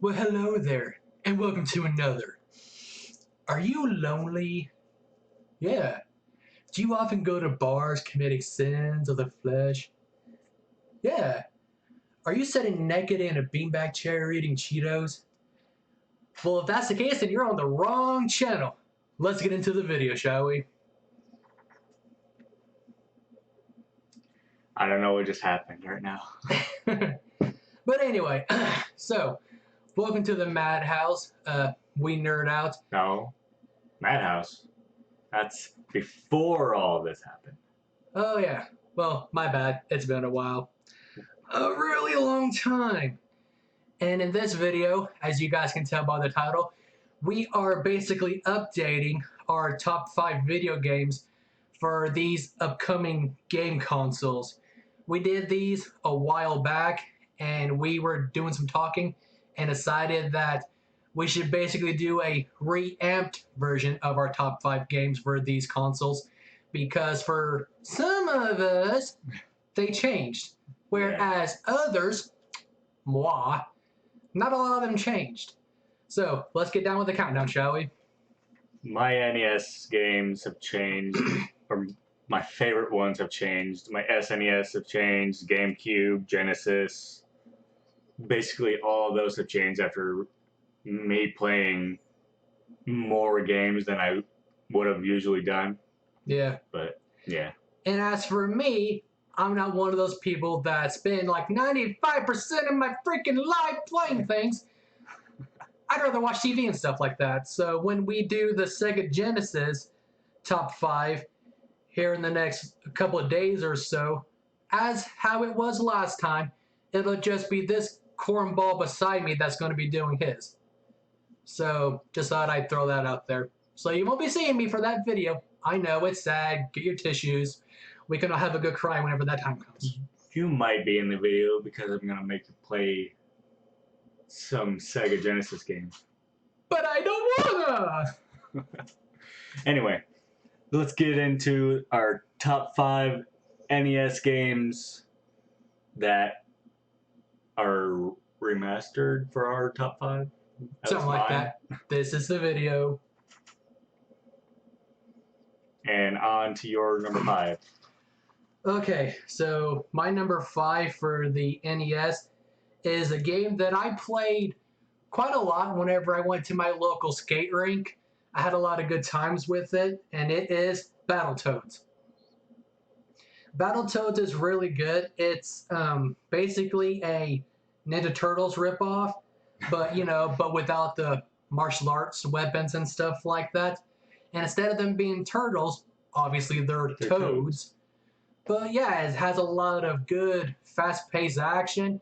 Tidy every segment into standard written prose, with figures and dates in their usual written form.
Well, hello there, and welcome to another. Are you lonely? Yeah. Do you often go to bars committing sins of the flesh? Yeah. Are you sitting naked in a beanbag chair eating Cheetos? Well, if that's the case, then you're on the wrong channel. Let's get into the video, shall we? I don't know what just happened right now. But anyway, so, welcome to the Madhouse. We nerd out. No, Madhouse. That's before all this happened. Oh, yeah. Well, my bad. It's been a while. A really long time. And in this video, as you guys can tell by the title, we are basically updating our top 5 video games for these upcoming game consoles. We did these a while back, and we were doing some talking and decided that we should basically do a reamped version of our top 5 games for these consoles, because for some of us, they changed. Whereas others, moi, not a lot of them changed. So let's get down with the countdown, shall we? My NES games have changed, or my favorite ones have changed. My SNES have changed, GameCube, Genesis. Basically, all of those have changed after me playing more games than I would have usually done. Yeah. But, yeah. And as for me, I'm not one of those people that spend like 95% of my freaking life playing things. I'd rather watch TV and stuff like that. So when we do the Sega Genesis top 5 here in the next couple of days or so, as how it was last time, it'll just be this cornball beside me that's going to be doing his. So just thought I'd throw that out there. So you won't be seeing me for that video. I know, it's sad. Get your tissues. We can all have a good cry whenever that time comes. You might be in the video because I'm going to make you play some Sega Genesis games. But I don't wanna! Anyway, let's get into our top 5 NES games that are remastered for our top 5. Something like that. This is the video. And on to your number 5. Okay, so my number 5 for the NES is a game that I played quite a lot whenever I went to my local skate rink. I had a lot of good times with it, and it is Battletoads. Battletoads is really good. It's basically a Ninja Turtles ripoff, but but without the martial arts weapons and stuff like that. And instead of them being turtles, obviously they're toads. But yeah, it has a lot of good, fast-paced action.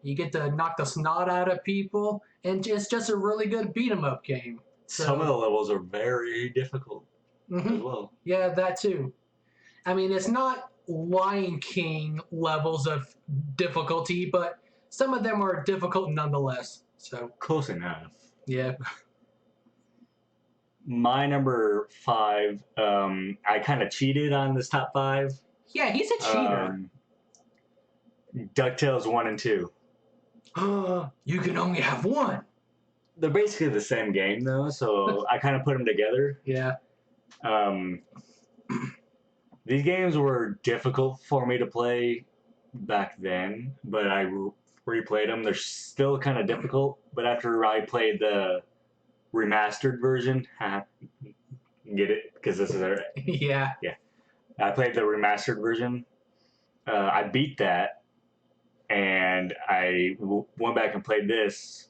You get to knock the snot out of people, and it's just a really good beat-em-up game. So, some of the levels are very difficult as well. Yeah, that too. I mean, it's not Lion King levels of difficulty, but some of them are difficult nonetheless. So close enough. Yeah. My number 5, I kind of cheated on this top 5. Yeah, he's a cheater. DuckTales 1 and 2. You can only have one. They're basically the same game, though, so I kind of put them together. Yeah. These games were difficult for me to play back then, but I replayed them. They're still kind of difficult, but after I played the remastered version, get it? Because this is a... Yeah. Yeah. I played the remastered version. I beat that, and I went back and played this.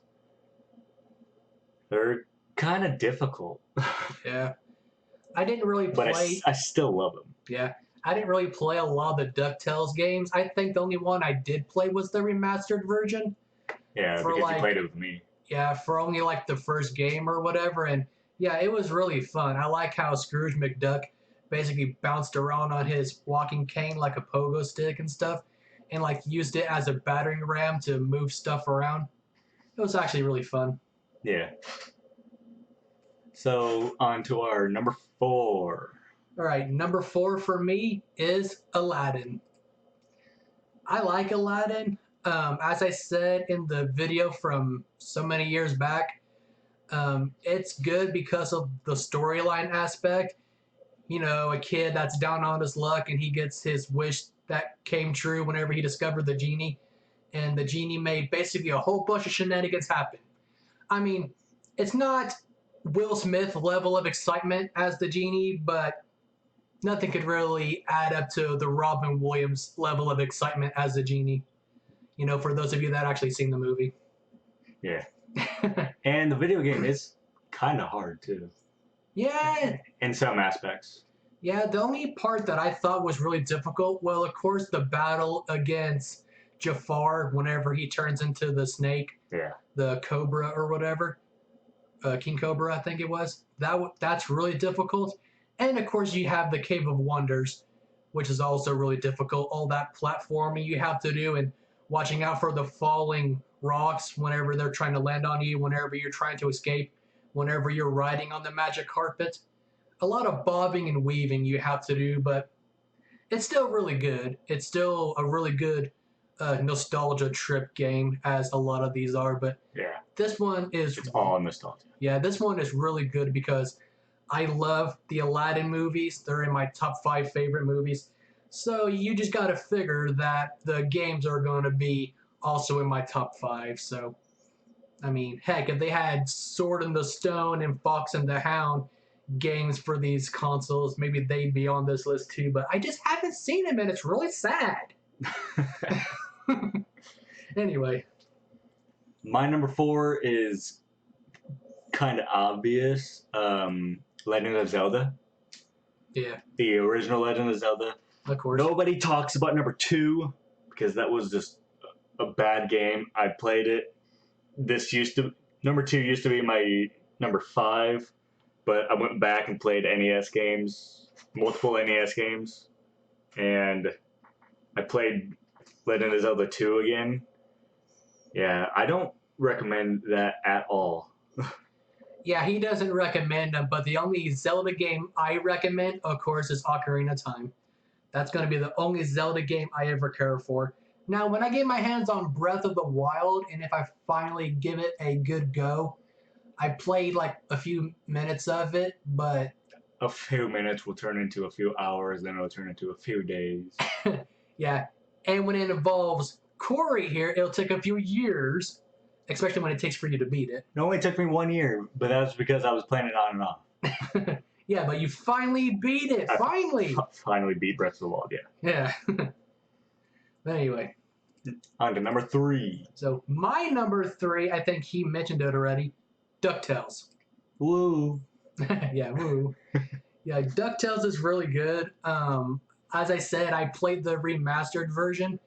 They're kind of difficult. Yeah. I didn't really play... But I still love them. Yeah. I didn't really play a lot of the DuckTales games. I think the only one I did play was the remastered version. Yeah, because you played it with me. Yeah, for only like the first game or whatever. And yeah, it was really fun. I like how Scrooge McDuck basically bounced around on his walking cane like a pogo stick and stuff, and like used it as a battering ram to move stuff around. It was actually really fun. Yeah. So on to our number 4. All right, number 4 for me is Aladdin. I like Aladdin. As I said in the video from so many years back, it's good because of the storyline aspect. You know, a kid that's down on his luck and he gets his wish that came true whenever he discovered the genie. And the genie made basically a whole bunch of shenanigans happen. I mean, it's not Will Smith level of excitement as the genie, but nothing could really add up to the Robin Williams level of excitement as the genie. You know, for those of you that actually seen the movie. Yeah. And the video game is kind of hard too. Yeah. In some aspects. Yeah, the only part that I thought was really difficult, well, of course, the battle against Jafar whenever he turns into the snake. Yeah. The Cobra or whatever. King Cobra, I think it was. That's really difficult. And of course, you have the Cave of Wonders, which is also really difficult. All that platforming you have to do and watching out for the falling rocks whenever they're trying to land on you, whenever you're trying to escape, whenever you're riding on the magic carpet. A lot of bobbing and weaving you have to do, but it's still really good. It's still a really good nostalgia trip game, as a lot of these are. But yeah, this one is it's all nostalgia. Yeah, this one is really good because I love the Aladdin movies. They're in my top 5 favorite movies. So you just got to figure that the games are going to be also in my top 5. So, I mean, heck, if they had Sword in the Stone and Fox and the Hound games for these consoles, maybe they'd be on this list too. But I just haven't seen them, and it's really sad. Anyway. My number 4 is kind of obvious. Legend of Zelda. Yeah. The original Legend of Zelda. Of course. Nobody talks about number 2 because that was just a bad game. I played it. Number 2 used to be my number 5, but I went back and played NES games, multiple NES games, and I played Legend of Zelda 2 again. Yeah, I don't recommend that at all. Yeah, he doesn't recommend them, but the only Zelda game I recommend, of course, is Ocarina of Time. That's going to be the only Zelda game I ever care for. Now, when I get my hands on Breath of the Wild, and if I finally give it a good go, I played like a few minutes of it, but... A few minutes will turn into a few hours, then it'll turn into a few days. Yeah, and when it involves Corey here, it'll take a few years, especially when it takes for you to beat it. It only took me 1 year, but that was because I was playing it on and off. Yeah, but you finally beat it. Finally. Finally beat Breath of the Wild, yeah. Yeah. But anyway. On to number 3. So my number 3, I think he mentioned it already, DuckTales. Woo. Yeah, woo. Yeah, DuckTales is really good. As I said, I played the remastered version,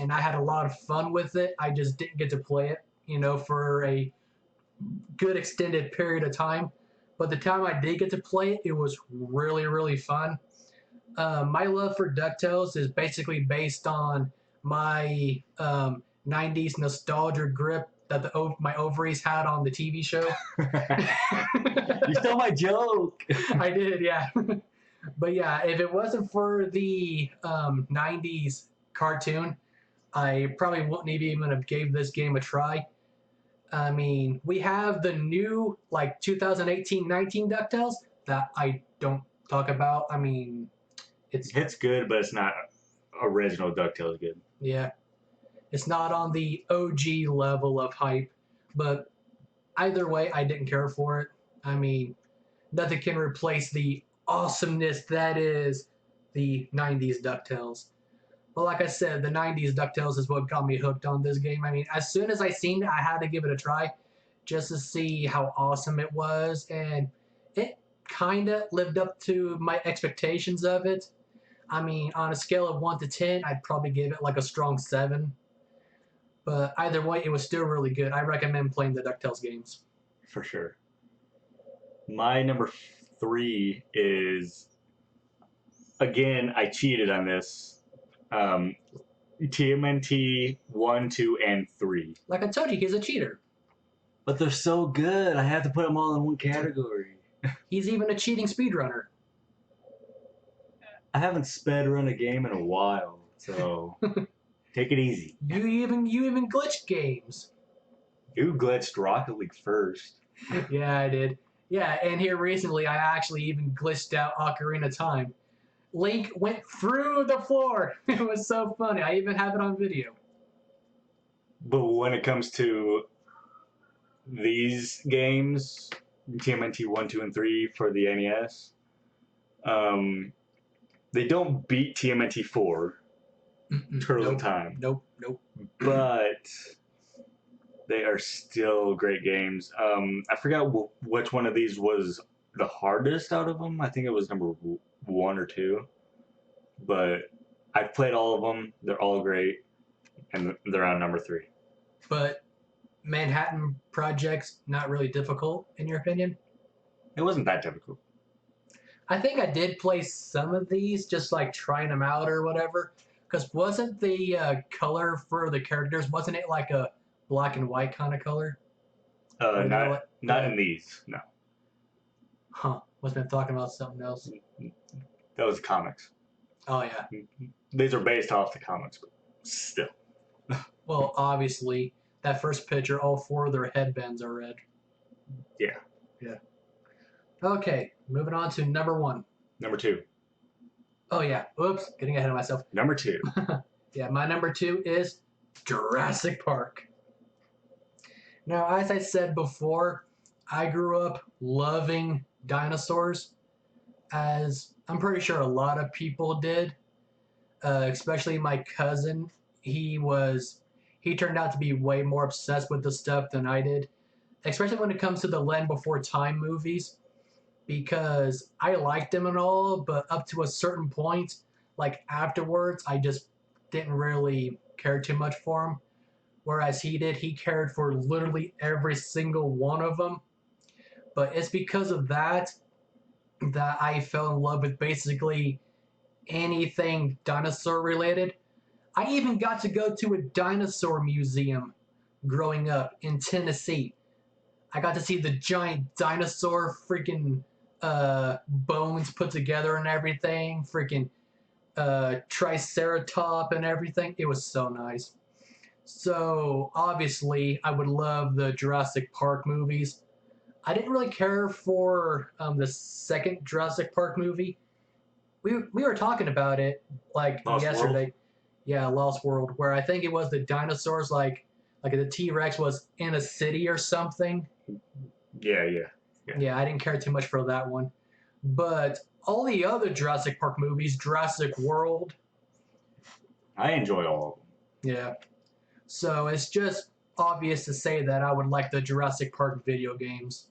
and I had a lot of fun with it. I just didn't get to play it, for a good extended period of time. But the time I did get to play it, it was really, really fun. My love for DuckTales is basically based on my 90s nostalgia grip that my ovaries had on the TV show. You stole my joke. I did, yeah. But yeah, if it wasn't for the 90s cartoon, I probably wouldn't even have gave this game a try. I mean, we have the new, 2018-19 DuckTales that I don't talk about. I mean, it's good, but it's not original DuckTales good. Yeah. It's not on the OG level of hype, but either way, I didn't care for it. I mean, nothing can replace the awesomeness that is the 90s DuckTales. But like I said, the 90s DuckTales is what got me hooked on this game. I mean, as soon as I seen it, I had to give it a try just to see how awesome it was. And it kind of lived up to my expectations of it. I mean, on a scale of 1 to 10, I'd probably give it like a strong 7. But either way, it was still really good. I recommend playing the DuckTales games. For sure. My number 3 is, again, I cheated on this. TMNT 1, 2, and 3. Like I told you, he's a cheater. But they're so good. I have to put them all in one category. He's even a cheating speedrunner. I haven't sped run a game in a while, so... Take it easy. You even glitched games. You glitched Rocket League first. Yeah, I did. Yeah, and here recently, I actually even glitched out Ocarina of Time. Link went through the floor. It was so funny. I even have it on video. But when it comes to these games, TMNT 1, 2, and 3 for the NES, they don't beat TMNT 4, Turtles in Time. Nope. But they are still great games. I forgot which one of these was the hardest out of them. I think it was number 1 or 2. But I've played all of them. They're all great. And they're on number 3. But Manhattan Project's not really difficult, in your opinion? It wasn't that difficult. I think I did play some of these, just like trying them out or whatever. Because wasn't the color for the characters, wasn't it like a black and white kind of color? Not in these, no. Huh. Must have been talking about something else. That was comics. Oh, yeah. These are based off the comics, but still. Well, obviously, that first picture, all 4 of their headbands are red. Yeah. Okay, moving on to number 1. Number 2. Oh, yeah. Oops, getting ahead of myself. Number 2. Yeah, my number 2 is Jurassic Park. Now, as I said before, I grew up loving dinosaurs, as I'm pretty sure a lot of people did, especially my cousin. He turned out to be way more obsessed with the stuff than I did, especially when it comes to the Land Before Time movies, because I liked them and all, but up to a certain point, like afterwards, I just didn't really care too much for them. Whereas he did, he cared for literally every single one of them. But it's because of that I fell in love with basically anything dinosaur related. I even got to go to a dinosaur museum growing up in Tennessee. I got to see the giant dinosaur freaking bones put together and everything, freaking triceratop and everything. It was so nice. So obviously, I would love the Jurassic Park movies. I didn't really care for the second Jurassic Park movie. We were talking about it like Lost yesterday. World? Yeah, Lost World, where I think it was the dinosaurs, like the T-Rex was in a city or something. Yeah. Yeah, I didn't care too much for that one. But all the other Jurassic Park movies, Jurassic World. I enjoy all of them. Yeah. So it's just obvious to say that I would like the Jurassic Park video games.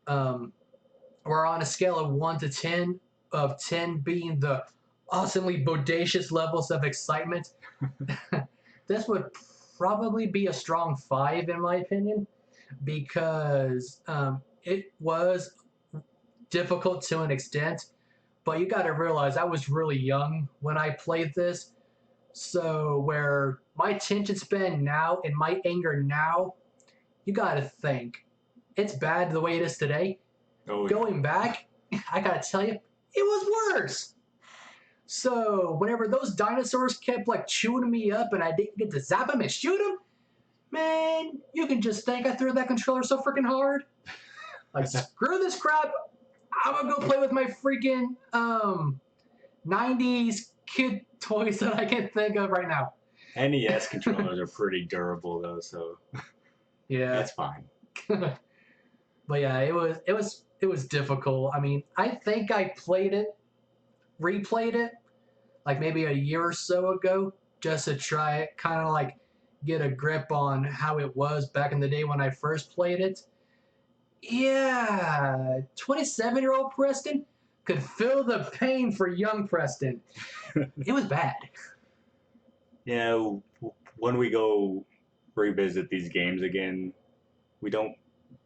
We're on a scale of 1 to 10, of 10 being the awesomely bodacious levels of excitement. This would probably be a strong 5 in my opinion, because it was difficult to an extent, but you got to realize I was really young when I played this. So where my attention span now and my anger now, you got to think, it's bad the way it is today. Oh, yeah. Going back, I got to tell you, it was worse. So whenever those dinosaurs kept like chewing me up and I didn't get to zap them and shoot them, man, you can just think I threw that controller so freaking hard. Like, screw this crap. I'm gonna go play with my freaking 90s kid toys that I can think of right now. NES controllers are pretty durable though, so Yeah, that's fine. But yeah, it was difficult. I mean, I think I replayed it, like maybe a year or so ago, just to try it, kind of like get a grip on how it was back in the day when I first played it. Yeah, 27-year-old Preston could feel the pain for young Preston. It was bad. Yeah, when we go revisit these games again, we don't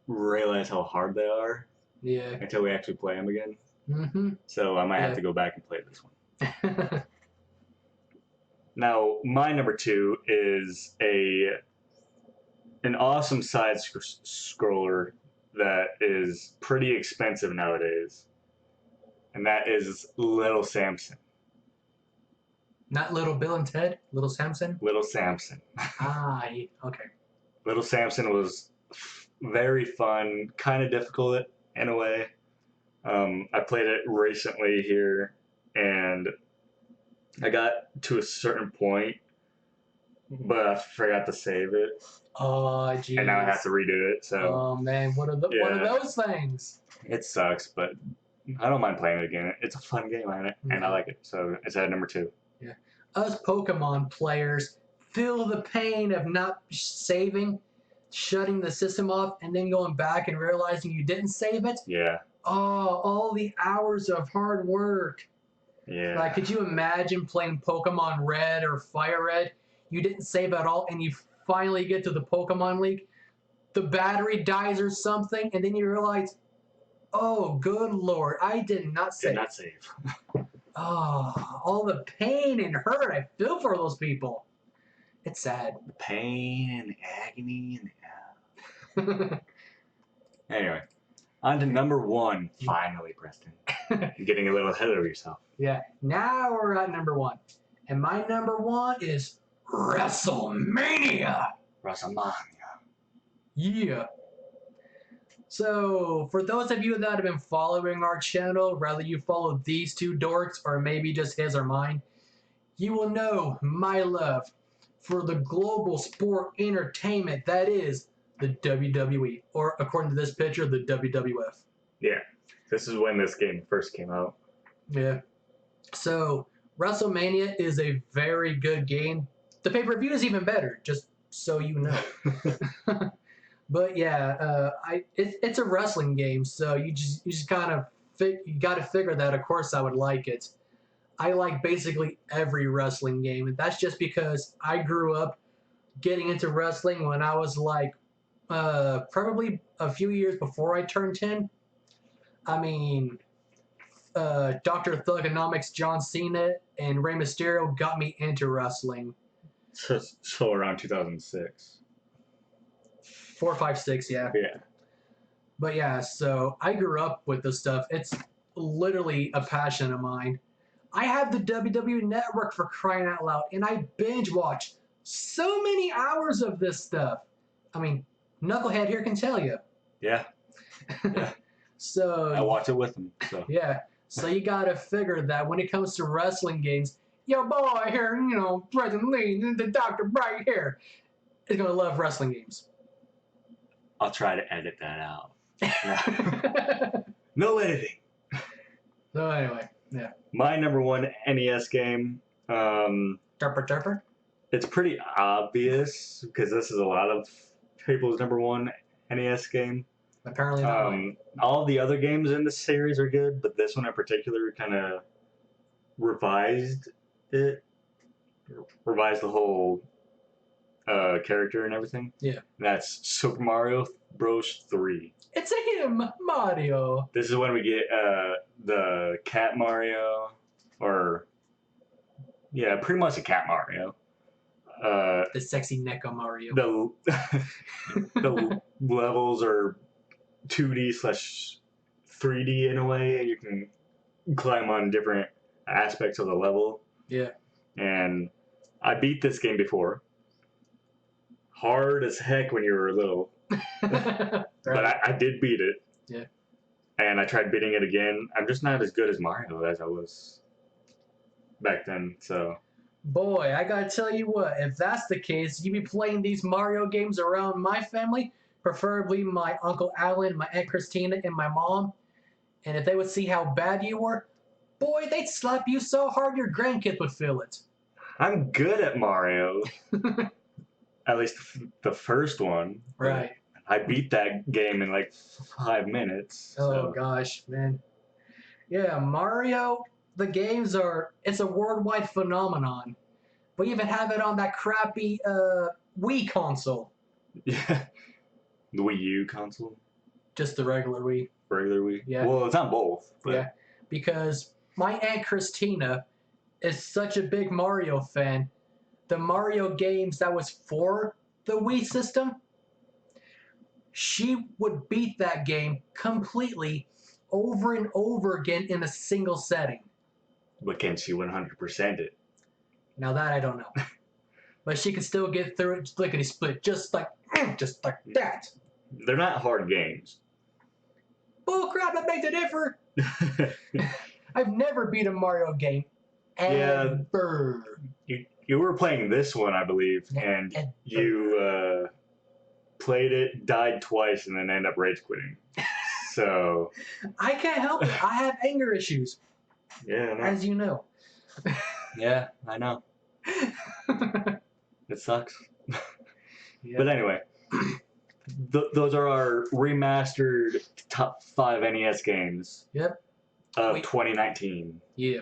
realize how hard they are Yeah. until we actually play them again. Mm-hmm. So I might have to go back and play this one. Now, my number 2 is an awesome side scroller that is pretty expensive nowadays, and that is Little Samson. Not Little Bill and Ted? Little Samson? Little Samson. Okay. Little Samson was very fun, kind of difficult in a way. I played it recently here, and I got to a certain point, but I forgot to save it. Oh, geez. And now I have to redo it. So. Oh man, what are those things? It sucks, but I don't mind playing it again. It's a fun game, and I like it. So it's at number 2. Yeah. Us Pokemon players feel the pain of not saving, shutting the system off, and then going back and realizing you didn't save it. Yeah. Oh, all the hours of hard work. Yeah. Like, could you imagine playing Pokemon Red or Fire Red? You didn't save at all, and you finally get to the Pokemon League. The battery dies or something, and then you realize, oh, good Lord, I did not save. Did not save. Oh, all the pain and hurt I feel for those people. It's sad. The pain and the agony and Anyway, on to number 1. Finally, Preston. You're getting a little ahead of yourself. Yeah, now we're at number 1. And my number 1 is WrestleMania. WrestleMania. Yeah. So, for those of you that have been following our channel, whether you follow these two dorks or maybe just his or mine, you will know my love for the global sport entertainment that is the WWE, or according to this picture, the WWF. Yeah, this is when this game first came out. Yeah. So, WrestleMania is a very good game. The pay-per-view is even better, just so you know. But yeah, it's a wrestling game, so you just kind of you got to figure that. Of course, I would like it. I like basically every wrestling game, and that's just because I grew up getting into wrestling when I was like probably a few years before I turned 10. I mean, Dr. Thugonomics, John Cena, and Rey Mysterio got me into wrestling. So around 2006. 4, 5, 6, yeah. Yeah. But yeah, so I grew up with this stuff. It's literally a passion of mine. I have the WWE Network, for crying out loud, and I binge watch so many hours of this stuff. I mean, Knucklehead here can tell you. Yeah. Yeah. So I watch it with him. So. Yeah. So you gotta figure that when it comes to wrestling games, your boy here, Preston Lee, the Dr. Bright here, is gonna love wrestling games. I'll try to edit that out. No editing. So anyway, yeah. My number 1 NES game. Derper? It's pretty obvious because this is a lot of people's number 1 NES game. Apparently not mine. All the other games in this series are good, but this one in particular kind of revised the whole character and everything. Yeah. That's Super Mario Bros. 3. It's him, Mario. This is when we get the Cat Mario, or yeah, pretty much a Cat Mario. The sexy Neko Mario. The levels are 2D/3D in a way, and you can climb on different aspects of the level. Yeah. And I beat this game before. Hard as heck when you were little. Right. But I did beat it. Yeah. And I tried beating it again. I'm just not as good as Mario as I was back then, so. Boy, I gotta tell you what, if that's the case, you be playing these Mario games around my family, preferably my Uncle Alan, my Aunt Christina, and my mom, and if they would see how bad you were, boy, they'd slap you so hard your grandkids would feel it. I'm good at Mario. At least the first one. Right. I beat that game in like 5 minutes. Oh gosh, man. Yeah, Mario, the games it's a worldwide phenomenon. We even have it on that crappy Wii console. Yeah. The Wii U console? Just the regular Wii. Regular Wii? Yeah. Well, it's on both. But. Yeah, because my Aunt Christina is such a big Mario fan. The Mario games that was for the Wii system, she would beat that game completely over and over again in a single setting. But can she 100% it? Now that I don't know. But she can still get through it lickety split, just like that. They're not hard games. Bull crap, that makes a difference. I've never beat a Mario game. Yeah. Ever. You were playing this one, I believe, and you played it, died twice, and then ended up rage quitting. So I can't help it. I have anger issues. Yeah, as you know. Yeah, I know. It sucks. Yep. But anyway, those are our remastered top 5 NES games. Yep. Of 2019. Yeah.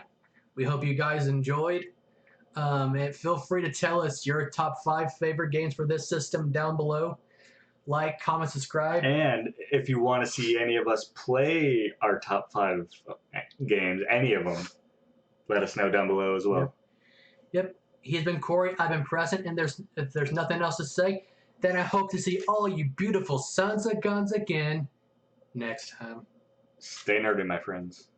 We hope you guys enjoyed. And feel free to tell us your top 5 favorite games for this system down below. Like, comment, subscribe. And if you want to see any of us play our top 5 games, any of them, let us know down below as well. Yep. He's been Corey, I've been Preston, and if there's nothing else to say, then I hope to see all you beautiful sons of guns again next time. Stay nerdy, my friends.